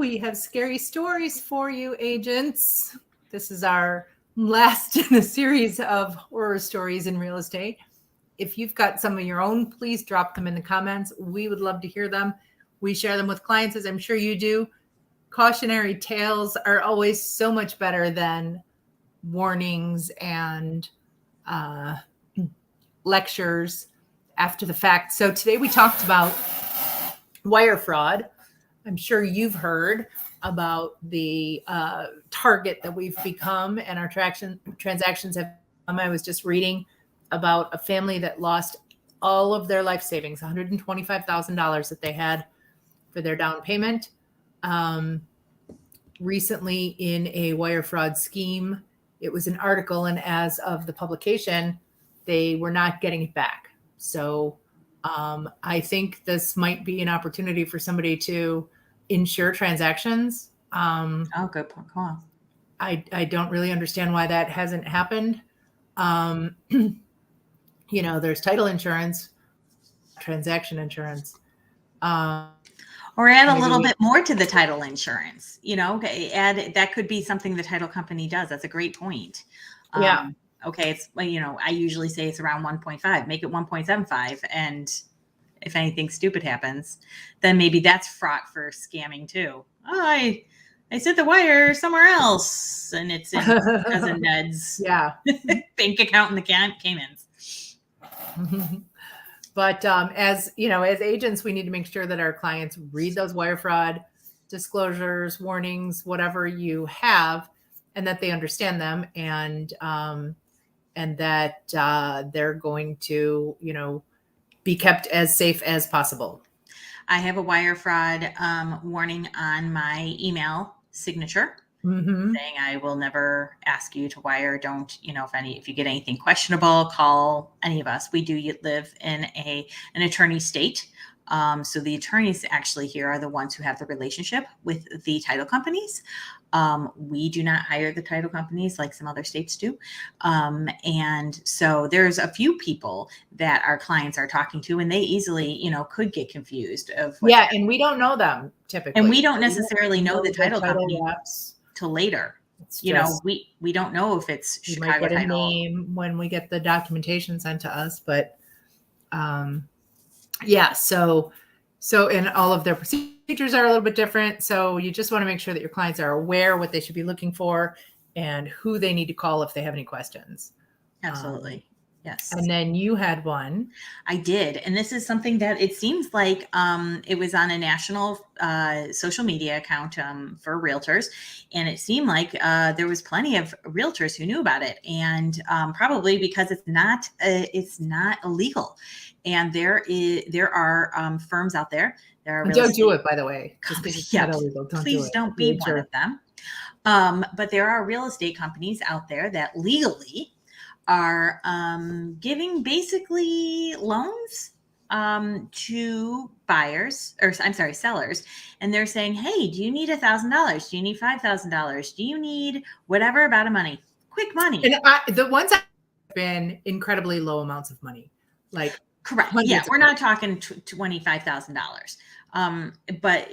we have scary stories for you, agents. This is our last in a series of horror stories in real estate. If you've got some of your own, please drop them in the comments. We would love to hear them. We share them with clients, as I'm sure you do. Cautionary tales are always so much better than warnings and lectures after the fact. So today we talked about wire fraud. I'm sure you've heard about the target that we've become and our transactions have become. I was just reading about a family that lost all of their life savings, $125,000 that they had for their down payment. Recently in a wire fraud scheme, it was an article, and as of the publication, they were not getting it back. So I think this might be an opportunity for somebody to insure transactions. Good point. Cool. I don't really understand why that hasn't happened. There's title insurance, transaction insurance. Or add a little bit more to the title insurance, add, that could be something the title company does. That's a great point. Yeah. Okay. It's, I usually say it's around 1.5, make it 1.75. And if anything stupid happens, then maybe that's fraught for scamming too. Oh, I sent the wire somewhere else and it's in cousin Ned's bank account in the Caymans. But as agents, we need to make sure that our clients read those wire fraud disclosures, warnings, whatever you have, and that they understand them, and that they're going to, be kept as safe as possible. I have a wire fraud warning on my email signature. Saying I will never ask you to wire. Don't, if you get anything questionable, call any of us. We do live in an attorney state. So the attorneys actually here are the ones who have the relationship with the title companies. We do not hire the title companies like some other states do. And so there's a few people that our clients are talking to, and they easily, could get confused of. And we don't know them typically. And we don't necessarily know the title company till later. We don't know if it's Chicago might get a title. name when we get the documentation sent to us, but so and all of their procedures are a little bit different. So you just want to make sure that your clients are aware what they should be looking for and who they need to call if they have any questions. Absolutely. Yes. And then you had one. I did. And this is something that it seems like it was on a national social media account for realtors. And it seemed like there was plenty of realtors who knew about it. And probably because it's not illegal. And there are firms out there. Don't do it, by the way. Just because it's not illegal. Please don't be one of them. But there are real estate companies out there that legally are giving basically loans to sellers. And they're saying, hey, do you need $1,000? Do you need $5,000? Do you need whatever amount of money? Quick money. And the ones I've been incredibly low amounts of money. Like correct. Yeah, we're not talking $25,000. But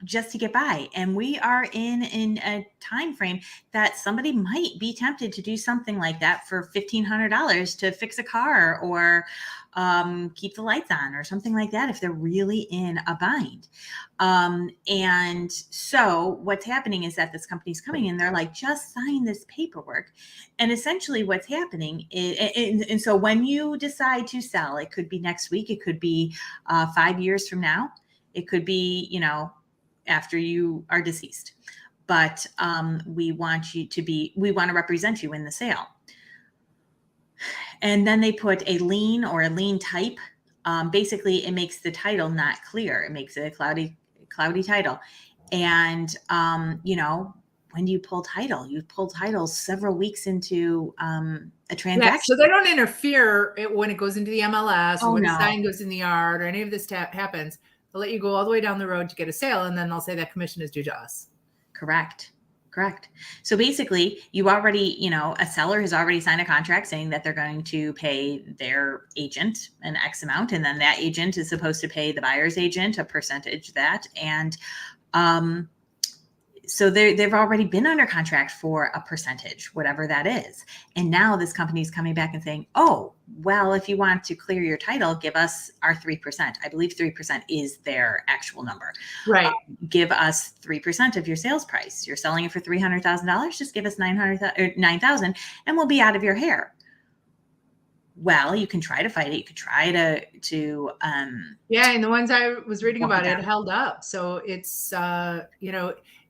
just to get by. And we are in a time frame that somebody might be tempted to do something like that for $1,500 to fix a car or keep the lights on or something like that if they're really in a bind. And so what's happening is that this company's coming in, they're like, just sign this paperwork. And essentially what's happening is, and so when you decide to sell, it could be next week, it could be 5 years from now, it could be, after you are deceased, but we want to represent you in the sale. And then they put a lien or a lien type. Basically, it makes the title not clear. It makes it a cloudy title. And, when do you pull title? You pull title several weeks into a transaction. Yeah, so they don't interfere when it goes into the MLS or when the sign goes in the yard or any of this happens. They'll let you go all the way down the road to get a sale, and then they'll say that commission is due to us. Correct. So basically, you already, a seller has already signed a contract saying that they're going to pay their agent an X amount, and then that agent is supposed to pay the buyer's agent a percentage of that. And So they've already been under contract for a percentage, whatever that is. And now this company is coming back and saying, oh, well, if you want to clear your title, give us our 3%. I believe 3% is their actual number. Right. Give us 3% of your sales price. You're selling it for $300,000. Just give us $9,000 and we'll be out of your hair. Well, you can try to fight it. You could try to yeah. And the ones I was reading walk about it it down. held up. So it's,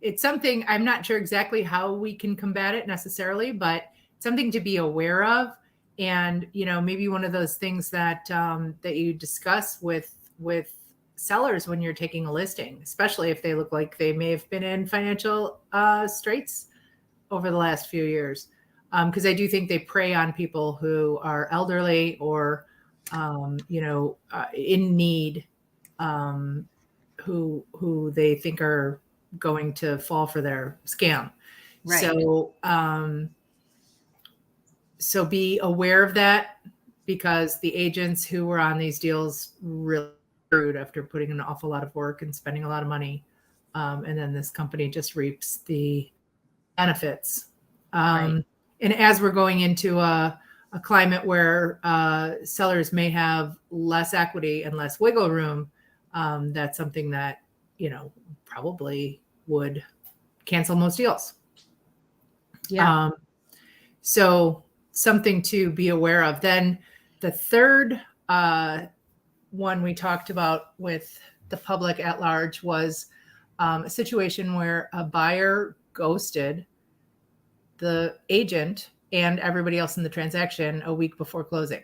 it's something I'm not sure exactly how we can combat it necessarily, but something to be aware of. And, maybe one of those things that, that you discuss with sellers when you're taking a listing, especially if they look like they may have been in financial, straits over the last few years. Because I do think they prey on people who are elderly or, in need, who they think are going to fall for their scam. Right. So be aware of that, because the agents who were on these deals really screwed after putting an awful lot of work and spending a lot of money. And then this company just reaps the benefits. Right. And as we're going into a climate where sellers may have less equity and less wiggle room, that's something that, probably would cancel most deals. Yeah. So something to be aware of. Then the third one we talked about with the public at large was a situation where a buyer ghosted the agent and everybody else in the transaction a week before closing.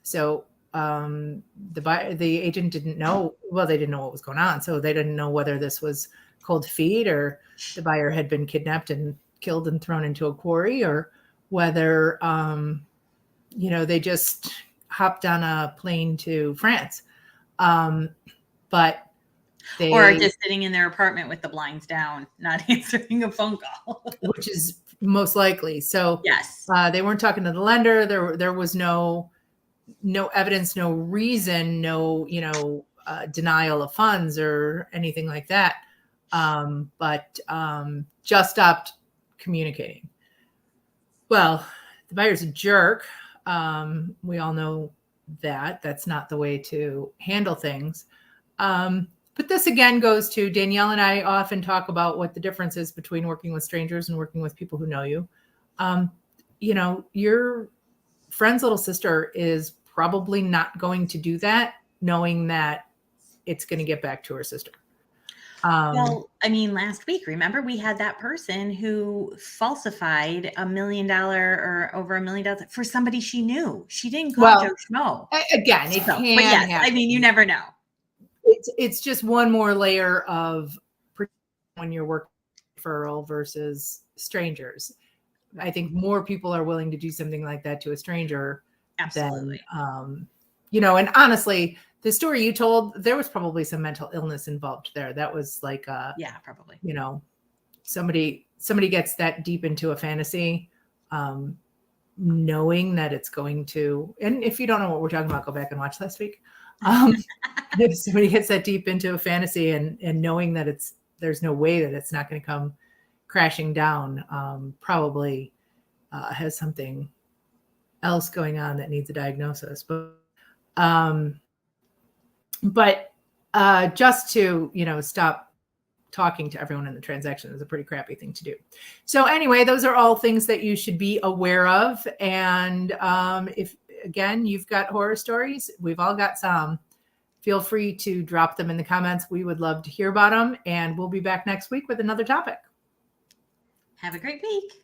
So the agent didn't know, they didn't know what was going on. So they didn't know whether this was cold feet or the buyer had been kidnapped and killed and thrown into a quarry, or whether, they just hopped on a plane to France. But they, or just sitting in their apartment with the blinds down, not answering a phone call, which is most likely. So yes, they weren't talking to the lender. There was no evidence, no reason, no, denial of funds or anything like that. But just stopped communicating. Well, the buyer's a jerk. We all know that that's not the way to handle things. But this again goes to Danielle and I often talk about what the difference is between working with strangers and working with people who know you. Your friend's little sister is probably not going to do that, knowing that it's going to get back to her sister. Well, I mean, last week, remember, we had that person who falsified $1 million or over $1 million for somebody she knew. She didn't call Joe Schmo. Again, it can but yes, happen. I mean, you never know. It's just one more layer of when you're working referral versus strangers. I think more people are willing to do something like that to a stranger. Absolutely. Than, and honestly, the story you told, there was probably some mental illness involved there. That was like, yeah, probably, somebody gets that deep into a fantasy, knowing that it's going to, and if you don't know what we're talking about, go back and watch last week. If somebody gets that deep into a fantasy and knowing that there's no way that it's not going to come crashing down, probably has something else going on that needs a diagnosis. But just to, stop talking to everyone in the transaction is a pretty crappy thing to do. So anyway, those are all things that you should be aware of. And if, again, you've got horror stories, we've all got some, feel free to drop them in the comments. We would love to hear about them. And we'll be back next week with another topic. Have a great week.